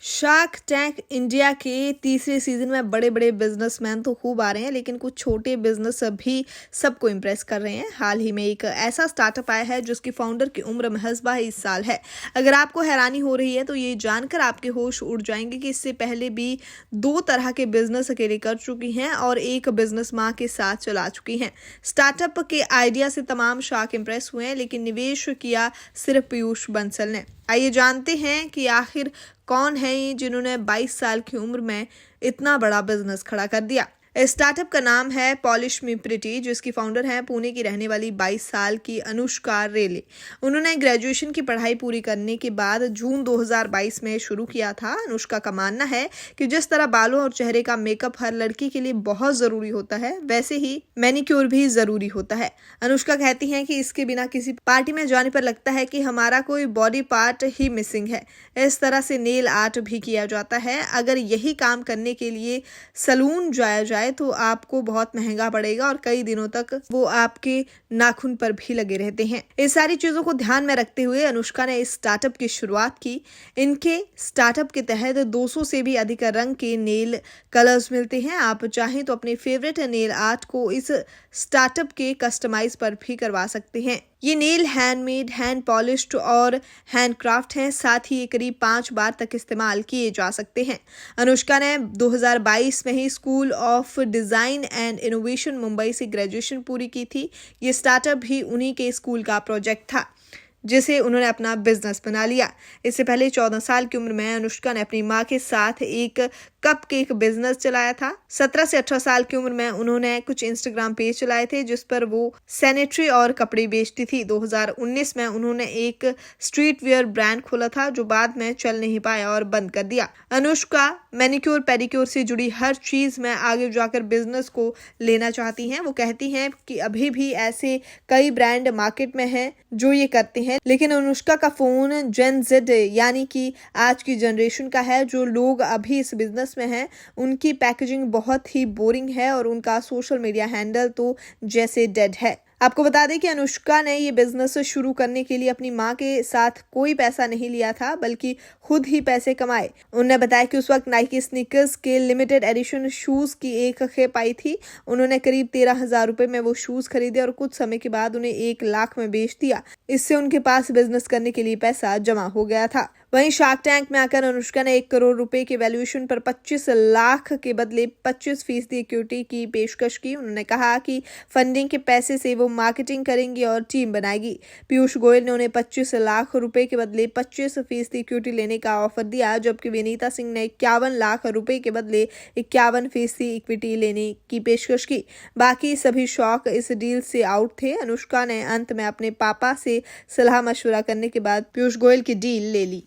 Shark tank India के तीसरे season में बड़े बड़े बिजनेसमैन तो खूब आ रहे हैं, लेकिन कुछ छोटे बिजनेस भी सबको इम्प्रेस कर रहे हैं। हाल ही में एक ऐसा स्टार्टअप आया है जिसकी फाउंडर की उम्र महज 22 साल है। अगर आपको हैरानी हो रही है तो ये जानकर आपके होश उड़ जाएंगे कि इससे पहले भी 2 तरह के बिजनेस अकेले कर चुकी हैं और एक बिजनेस माँ के साथ चला चुकी हैं। स्टार्टअप के आइडिया से तमाम शार्क इम्प्रेस हुए हैं, लेकिन निवेश किया सिर्फ पीयूष बंसल ने। आइए जानते हैं कि आखिर कौन है ये जिन्होंने 22 साल की उम्र में इतना बड़ा बिजनेस खड़ा कर दिया। इस स्टार्टअप का नाम है पॉलिश मी प्रिटी, जिसकी फाउंडर है पुणे की रहने वाली 22 साल की अनुष्का रेले। उन्होंने ग्रेजुएशन की पढ़ाई पूरी करने के बाद जून 2022 में शुरू किया था। अनुष्का का मानना है कि जिस तरह बालों और चेहरे का मेकअप हर लड़की के लिए बहुत जरूरी होता है, वैसे ही मैनिक्योर भी जरूरी होता है। अनुष्का कहती हैं कि इसके बिना किसी पार्टी में जाने पर लगता है कि हमारा कोई बॉडी पार्ट ही मिसिंग है। इस तरह से नेल आर्ट भी किया जाता है। अगर यही काम करने के लिए सलून जाया जाए तो आपको बहुत महंगा पड़ेगा और कई दिनों तक वो आपके नाखून पर भी लगे रहते हैं। इस सारी चीजों को ध्यान में रखते हुए अनुष्का ने इस स्टार्टअप की शुरुआत की। इनके स्टार्टअप के तहत 200 से भी अधिक रंग के नेल कलर्स मिलते हैं। आप चाहें तो अपने फेवरेट नेल आर्ट को इस स्टार्टअप के कस्टमाइज पर भी करवा सकते हैं। ये नेल हैंडमेड, हैंड पॉलिश्ड और हैंडक्राफ्ट हैं। साथ ही ये करीब 5 बार तक इस्तेमाल किए जा सकते हैं। अनुष्का ने 2022 में ही school of design and innovation Mumbai से ग्रेजुएशन पूरी की थी। ये स्टार्टअप भी उन्हीं के स्कूल का प्रोजेक्ट था जिसे उन्होंने अपना बिजनेस बना लिया। इससे पहले 14 साल की उम्र में अनुष्का ने अपनी मां के साथ एक कपकेक बिजनेस चलाया था। 17 से 18 साल की उम्र में उन्होंने कुछ इंस्टाग्राम पेज चलाए थे जिस पर वो सैनिटरी और कपड़े बेचती थी। 2019 में उन्होंने एक स्ट्रीट वेयर ब्रांड खोला था जो बाद में चल नहीं पाया और बंद कर दिया। अनुष्का मैनिक्योर पेडिक्योर से जुड़ी हर चीज में आगे जाकर बिजनेस को लेना चाहती हैं। वो कहती हैं कि अभी भी ऐसे कई ब्रांड मार्केट में हैं जो ये करते हैं, लेकिन अनुष्का का फोन जेन जेड यानी कि आज की जनरेशन का है। जो लोग अभी इस बिजनेस में हैं उनकी पैकेजिंग बहुत ही बोरिंग है और उनका सोशल मीडिया हैंडल तो जैसे डेड है। आपको बता दें कि अनुष्का ने ये बिजनेस शुरू करने के लिए अपनी मां के साथ कोई पैसा नहीं लिया था, बल्कि खुद ही पैसे कमाए। उन्होंने बताया कि उस वक्त नाइकी स्नीकर्स के लिमिटेड एडिशन शूज की एक खेप आई थी। उन्होंने करीब 13,000 रुपए में वो शूज खरीदे और कुछ समय के बाद उन्हें 1 लाख में बेच दिया। इससे उनके पास बिजनेस करने के लिए पैसा जमा हो गया था। वहीं शार्क टैंक में आकर अनुष्का ने 1 करोड़ रुपए के वैल्यूएशन पर 25 लाख के बदले 25% इक्विटी की पेशकश की। उन्होंने कहा कि फंडिंग के पैसे से वो मार्केटिंग करेंगी और टीम बनाएगी। पीयूष गोयल ने उन्हें 25 लाख रुपए के बदले 25% इक्विटी लेने का ऑफर दिया, जबकि विनीता सिंह ने 51 लाख रुपए के बदले 51% इक्विटी लेने की पेशकश की। बाकी सभी शौक इस डील से आउट थे। अनुष्का ने अंत में अपने पापा से सलाह मशवरा करने के बाद पीयूष गोयल की डील ले ली।